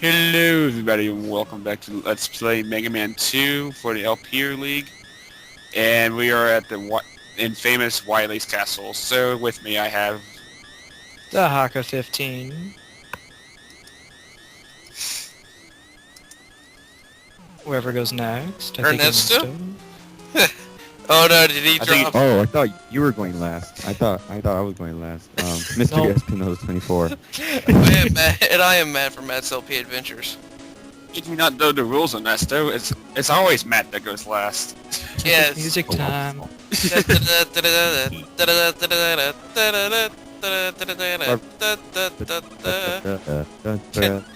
Hello everybody and welcome back to Let's Play Mega Man 2 for the LP League. And we are at the infamous Wily's Castle. So with me I have... The Haka 15. Whoever goes next. I think Ernesto? Ernesto. Oh no, did he I think- drop? Oh, I thought you were going last. I thought I was going last. Mr. No. Espinosa 24. I am Matt, and I am Matt from Matt's LP Adventures. Did you not know the rules on this though? It's always Matt that goes last. Yes. Music time.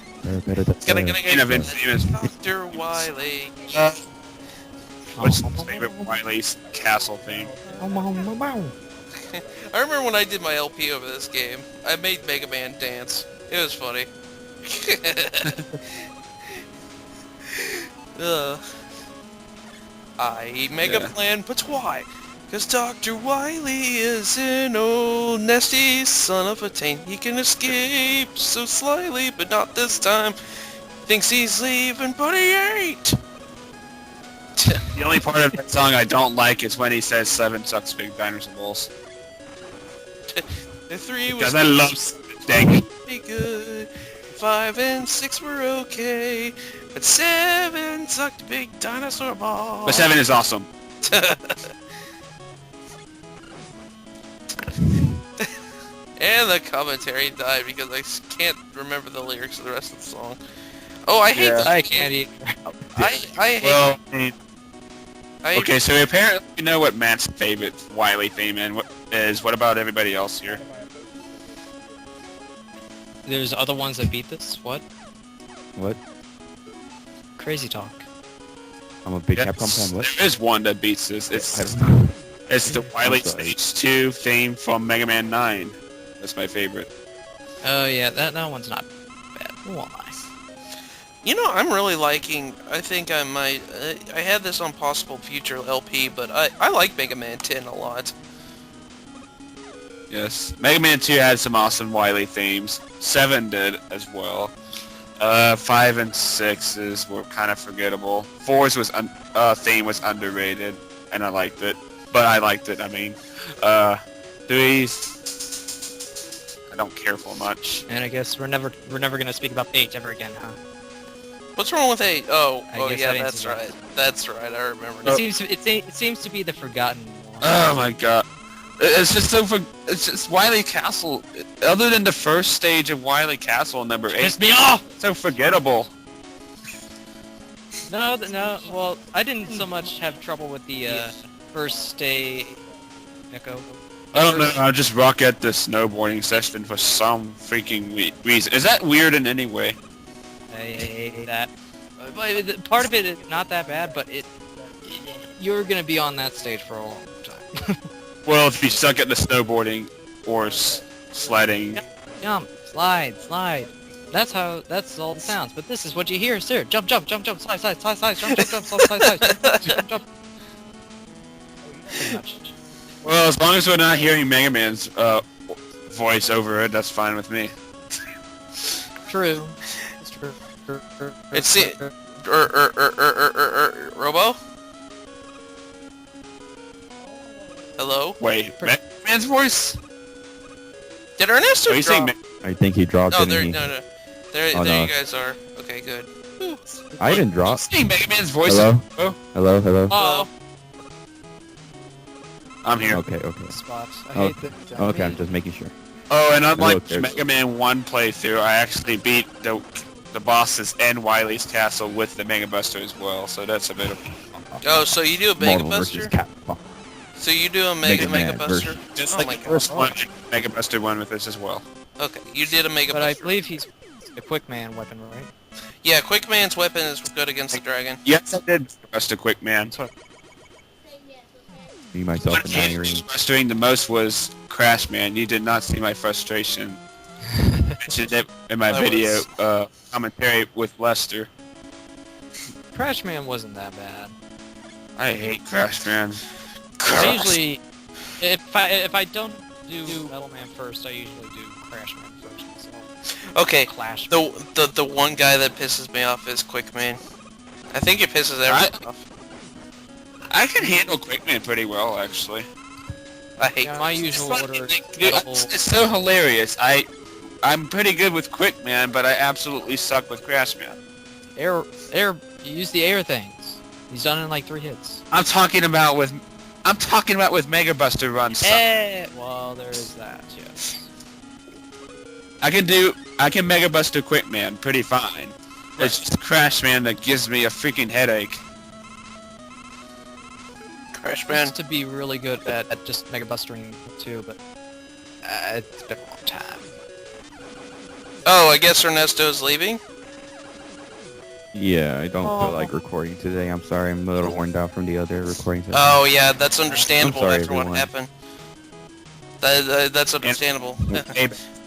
Speaking of infamous, Dr. Wily. what's your favorite Wily's Castle theme? I remember when I did my LP over this game. I made Mega Man dance. It was funny. I make a plan, but why? 'Cause Dr. Wily is an old nasty son of a taint. He can escape so slyly, but not this time. Thinks he's leaving, but he ain't. The only part of that song I don't like is when he says 7 sucks big diners and bowls. The 3 was Because I love dang. pretty good. 5 and 6 were okay, but 7 sucked a big dinosaur ball. But 7 is awesome. And the commentary died because I can't remember the lyrics of the rest of the song. Oh, I hate Yeah. this. I can't eat. I hate. Well, I, okay, so apparently you know what Matt's favorite Wily theme is. What about everybody else here? There's other ones that beat this? What? What? Crazy talk. I'm a big Yes, Capcom fan. What? there is one that beats this. It's the Wily sorry. Stage 2 theme from Mega Man 9. That's my favorite. Oh yeah, that one's not bad. Why? you know, I'm really liking. I think I might. I had this on possible future LP, but I like Mega Man 10 a lot. Yes. Mega Man 2 had some awesome Wily themes. 7 did as well. 5 and 6's were kind of forgettable. 4's theme was underrated, and I liked it. But I liked it, I mean. 3's... I don't care for much. And I guess we're never gonna speak about 8 ever again, huh? What's wrong with 8? Oh, I oh guess yeah, that that's answers right. That's right. I remember. It seems it seems to be the forgotten one. Oh my god. It's just it's just Wily Castle. Other than the first stage of Wily Castle, number 8. Piss me off! So forgettable. No, well, I didn't so much have trouble with the first stay echo. I don't know, I just rock at the snowboarding session for some freaking reason. Is that weird in any way? I hate that. But part of it is not that bad, but you're gonna be on that stage for a long time. Well, if you suck at the snowboarding or sledding. Jump, slide. That's all it sounds. But this is what you hear, sir. Jump, slide, jump, jump, slide, jump. Pretty much. Well, as long as we're not hearing Mega Man's voice over it, that's fine with me. True. It's true. It's it. Robo. Hello. Wait, Mega Man's voice? Did Ernesto Are you saying drop? I think he dropped. No, Didn't there, he? no. There Oh, you no. guys are. Okay, good. Whew. I didn't Are you drop. saying Mega Man's voice? Hello? Oh, Hello. Oh, I'm here. Okay. spots. I Oh, hate that. Okay, I'm just making sure. Oh, and unlike Hello, Mega Man 1 playthrough, I actually beat the bosses and Wily's Castle with the Mega Buster as well, so that's a bit of... Oh, so you do a Mega Marvel versus Buster? Capcom. So you do a Mega Man Buster? versus- Just Oh like my the god. first one, Mega Buster won with this as well. Okay, you did a Mega But I Buster. believe he's a quick man weapon, right? Yeah, Quick Man's weapon is good against the dragon. Yes, I did Buster Quick Man. Me, myself, What and I hated Irene. frustrating the most was Crash Man. You did not see my frustration. I mentioned it in my I video was- commentary with Lester. Crash Man wasn't that bad. I hate Crash Man. I usually, if I don't do Metal Man first, I usually do Crash Man first. So. Okay, Clash. the one guy that pisses me off is Quickman. I think it pisses everyone off. I can handle Quickman pretty well, actually. I hate Yeah, my usual It's order funny, is dude, Metal. it's so hilarious. I'm pretty good with Quickman, but I absolutely suck with Crashman. Air, you use the air things. He's done it in like 3 hits. I'm talking about with Mega Buster runs. Well, there is that, yes. I can Mega Buster Quickman pretty fine. It's just Crashman that gives me a freaking headache. Crashman. Used to be really good at just Mega Bustering too, but it's been a long time. Oh, I guess Ernesto's leaving? Yeah, I don't feel like recording today. I'm sorry, I'm a little worn out from the other recording session. Oh yeah, that's understandable sorry, after what everyone. happened. That's understandable.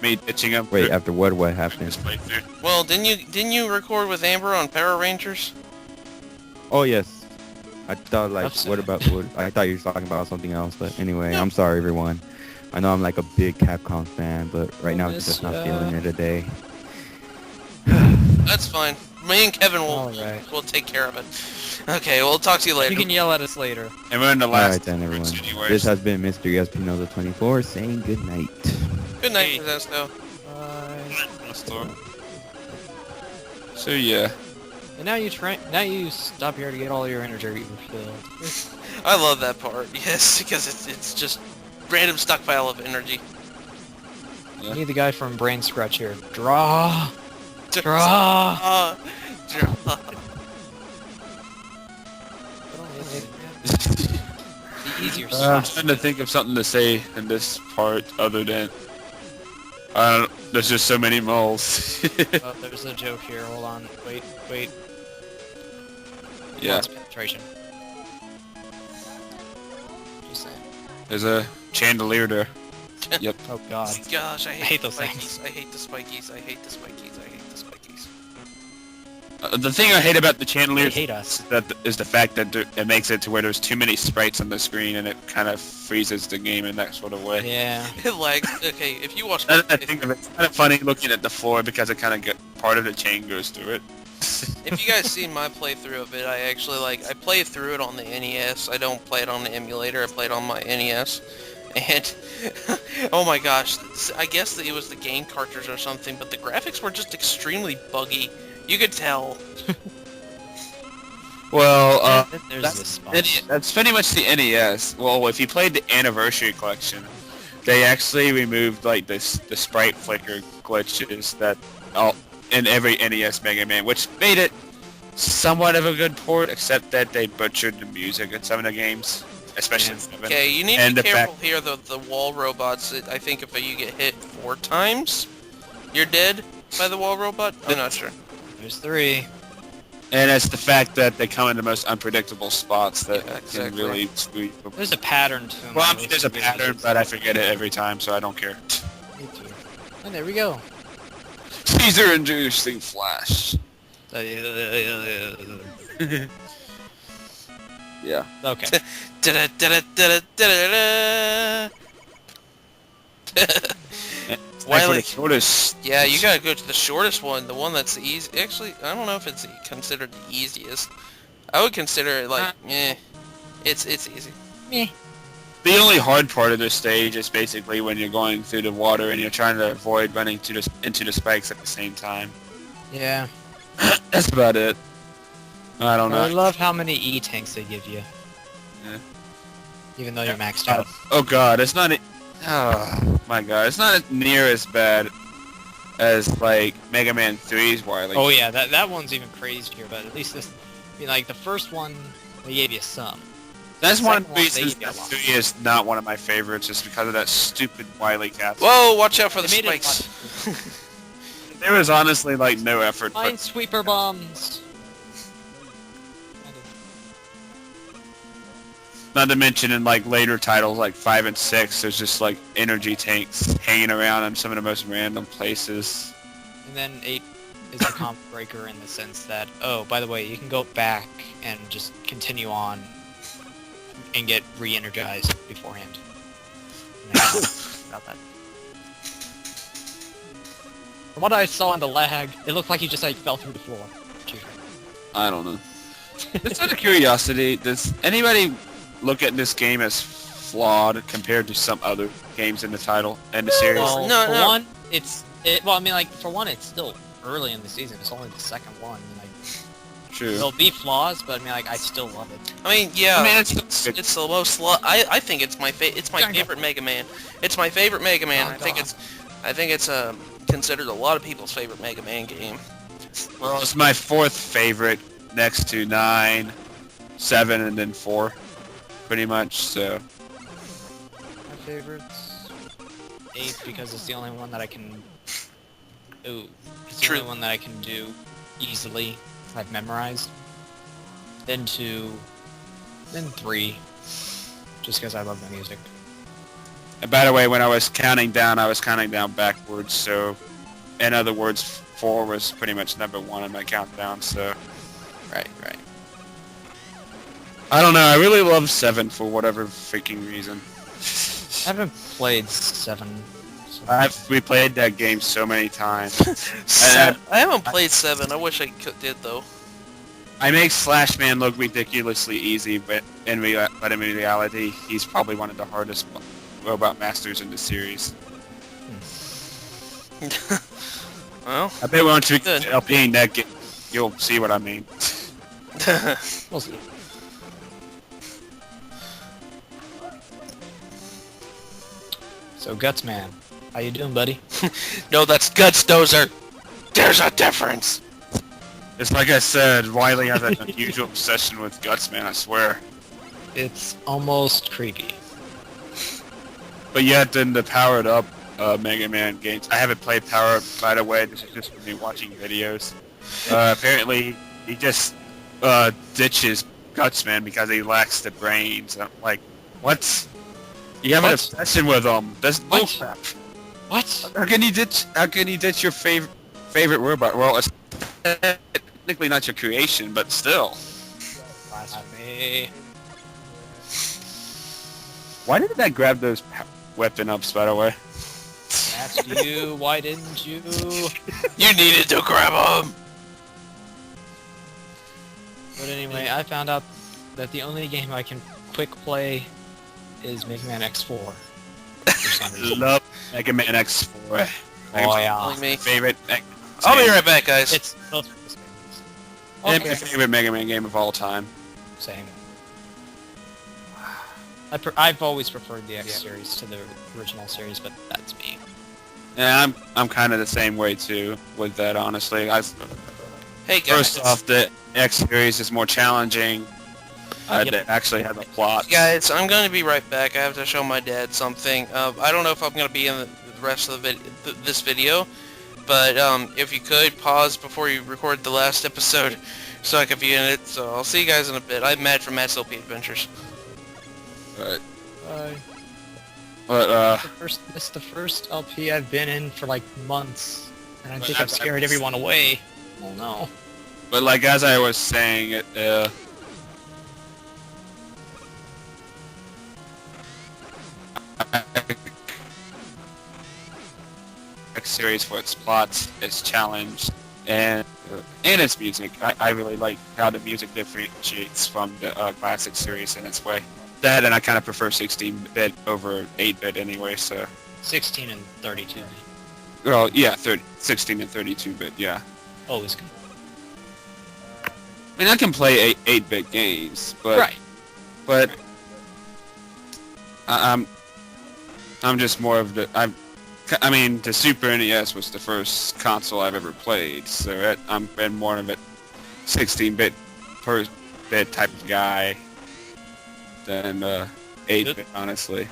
Me bitching up. Wait, after what happened? This playthrough. Well, didn't you record with Amber on Power Rangers? Oh yes. I thought like, Upset. I thought you were talking about something else, but anyway, I'm sorry everyone. I know I'm like a big Capcom fan, but right now I'm just not feeling it today. That's fine. Me and Kevin Alright. will take care of it. Okay, we'll talk to you later. You can yell at us later. And we're in the Alright last. then everyone. Anyways. This has been Mr. Espinoza24 saying good night. Good night, Hey. Ernesto. So yeah. And now you stop here to get all your energy refilled. I love that part. Yes, because it's just random stockpile of energy. You need the guy from Brain Scratch here. Draw! Draw! Draw. The easier I'm stuff. trying to think of something to say in this part other than there's just so many moles. Oh, there's a joke here. Hold on. Wait. Yeah, Lots of penetration. Just saying. there's a chandelier there. Yep. Oh god. Gosh, I hate hate those the things. spikies. I hate the spikies. I hate the spikies. I hate the spikies. The thing I hate about the chandelier They hate us. is the fact that it makes it to where there's too many sprites on the screen and it kind of freezes the game in that sort of way. Yeah. It lags. Okay, if you watch... I think of it, it's kind of funny looking at the floor because it kind of part of the chain goes through it. If you guys seen my playthrough of it, I actually I play through it on the NES. I don't play it on the emulator. I play it on my NES. And, oh my gosh, I guess that it was the game cartridge or something, but the graphics were just extremely buggy. You could tell. Well, There's this spot. that's pretty much the NES. Well, if you played the Anniversary Collection, they actually removed like the sprite flicker glitches that in every NES Mega Man, which made it somewhat of a good port, except that they butchered the music in some of the games, especially in 7. Okay, you need And to the be careful here, the wall robots. I think if you get hit 4 times, you're dead by the wall robot? I'm not sure. There's 3. And it's the fact that they come in the most unpredictable spots that Yeah, exactly. can really screw you. There's a pattern to them. Well, I mean, there's a pattern, but I forget it every time, so I don't care. Me too. And there we go. Caesar inducing flash. Yeah. Okay. Wily. Wily. The shortest. Yeah, you gotta go to the shortest one, the one that's the easy. Actually, I don't know if it's considered the easiest. I would consider it like, it's easy. Me. The only hard part of this stage is basically when you're going through the water and you're trying to avoid running into the spikes at the same time. Yeah. That's about it. I don't I know. love how many E-tanks they give you. Yeah. Even though you're maxed out. Oh god, it's not. Oh my god, it's not near as bad as like Mega Man 3's Wily. Oh yeah, that one's even crazier, but at least this, I mean, like the first one, they gave you some. That's one of the second one, reasons they that gave you a lot. 3 is not one of my favorites, just because of that stupid Wily castle. Whoa, watch out for the They made it spikes. There was honestly like no effort. But Minesweeper bombs. not to mention in like later titles like 5 and 6, there's just like energy tanks hanging around in some of the most random places. And then 8 is a comp breaker in the sense that, oh, by the way, you can go back and just continue on and get re-energized beforehand. And I don't know about that. From what I saw in the lag, it looked like he just like fell through the floor. I don't know. Just out of curiosity, does anybody look at this game as flawed compared to some other games in the title and the series? Well, No, for no. one, well, I mean, like, for one, it's still early in the season. It's only the second one. Like, True. there'll be flaws, but I mean, like, I still love it. I mean, yeah, I mean, it's the most. I think it's my favorite Mega Man. It's my favorite Mega Man. Oh, I think it's considered a lot of people's favorite Mega Man game. Well, it's my fourth favorite, next to 9, 7, and then 4, pretty much. So My favorites, 8 because it's the only one that I can. Ooh, it's the True. only one that I can do easily. I've memorized. Then 2, then 3, just because I love the music. and by the way, when I was counting down backwards. So, in other words, 4 was pretty much number 1 in my countdown. So, Right. I don't know. I really love 7 for whatever freaking reason. I haven't played 7. So We played that game so many times. I haven't played 7. I wish I did though. I make Slash Man look ridiculously easy, but in reality, he's probably one of the hardest robot masters in the series. Well, I bet once we Good. get playing that game, you'll see what I mean. we'll see. So Gutsman, how you doing, buddy? no, that's Guts Dozer. There's a difference. It's like I said, Wily has an unusual obsession with Gutsman, I swear. It's almost creepy. But yet, then the powered up Mega Man games. I haven't played Power Up, by the way. This is just for me watching videos. Apparently, he just ditches Gutsman because he lacks the brains. I'm like, what? You have an What? obsession with him. That's What? bullcrap. What? How can you ditch your favorite robot? Well, it's technically not your creation, but still. Blasphemy. Why didn't I grab those weapon ups, by the way? That's you. Why didn't you? You needed to grab him. But anyway, I found out that the only game I can quick play is Mega Man X4. For some reason. Love Mega Man X4. Oh yeah. Only me. Favorite. I'll be right back, guys. It's both of the And my favorite Mega Man game of all time. same. I've always preferred the X series to the original series, but that's me. Yeah, I'm kind of the same way too with that. Honestly, Hey guys. first off, the X series is more challenging. Yep. It actually has a plot. Guys, I'm going to be right back. I have to show my dad something. I don't know if I'm going to be in the rest of this video, but if you could, pause before you record the last episode so I could be in it. So I'll see you guys in a bit. I'm Matt from Matt's LP Adventures. But, Bye. but It's the first LP I've been in for like months, and I But think I've as I scared was- everyone away. Oh no. but like as I was saying, X series for its plots, its challenge, and its music. I really like how the music differentiates from the classic series in its way. That, and I kind of prefer 16-bit over 8-bit anyway. So, 16 and 32. well, yeah, 16 and 32-bit, yeah. Always good. I mean, I can play 8-bit games, but Right. but I'm just more of the I mean, the Super NES was the first console I've ever played, so I'm been more of a 16-bit per bit type of guy than 8-bit, honestly.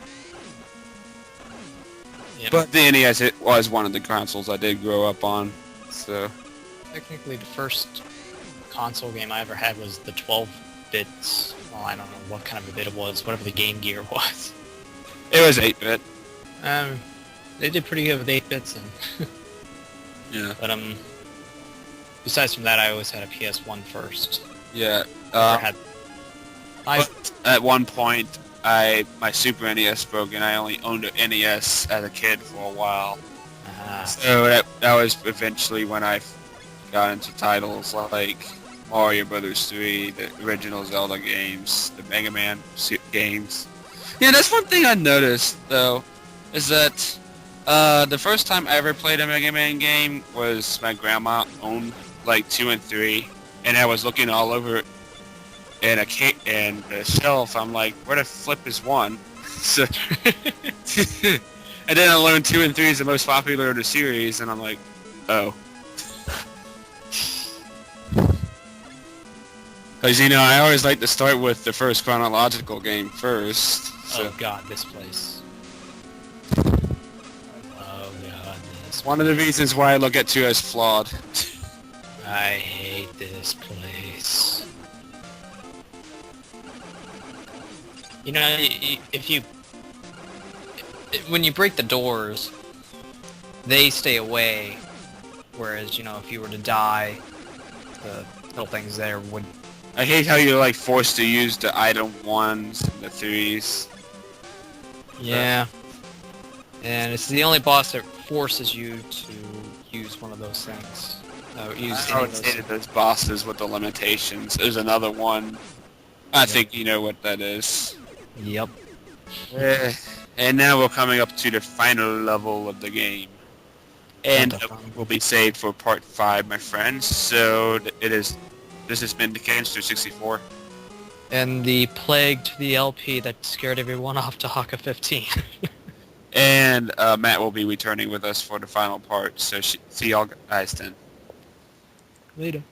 Yep. But the NES, it was one of the consoles I did grow up on, so Technically, the first console game I ever had was the 12-bit. Well, I don't know what kind of a bit it was. Whatever the Game Gear was. it was 8-bit. They did pretty good with 8-bits, and Yeah. but besides from that, I always had a PS1 first. Yeah. Never had. But at one point, my Super NES broke, and I only owned an NES as a kid for a while. So that was eventually when I got into titles like Mario Brothers 3, the original Zelda games, the Mega Man games. Yeah, that's one thing I noticed though, is that the first time I ever played a Mega Man game was my grandma owned like 2 and 3, and I was looking all over in the shelf. I'm like, where the flip is 1? So, and then I learned 2 and 3 is the most popular of the series, and I'm like, oh. Because, you know, I always like to start with the first chronological game first. So. Oh god, this place. Oh god, this One of the reasons why I look at 2 as flawed. I hate this place. You know, if you... When you break the doors, they stay away. Whereas, you know, if you were to die, the little things there would... I hate how you're, like, forced to use the item 1s and the 3s. Yeah. And it's the only boss that forces you to use one of those things. Use I any of always those. hated those bosses with the limitations. There's another one. I think you know what that is. Yep. And now we're coming up to the final level of the game. And will be saved for part 5, my friends. So this has been the Cancer 64. And the plague to the LP that scared everyone off to Haka 15. And Matt will be returning with us for the final part. So see y'all guys then. Later.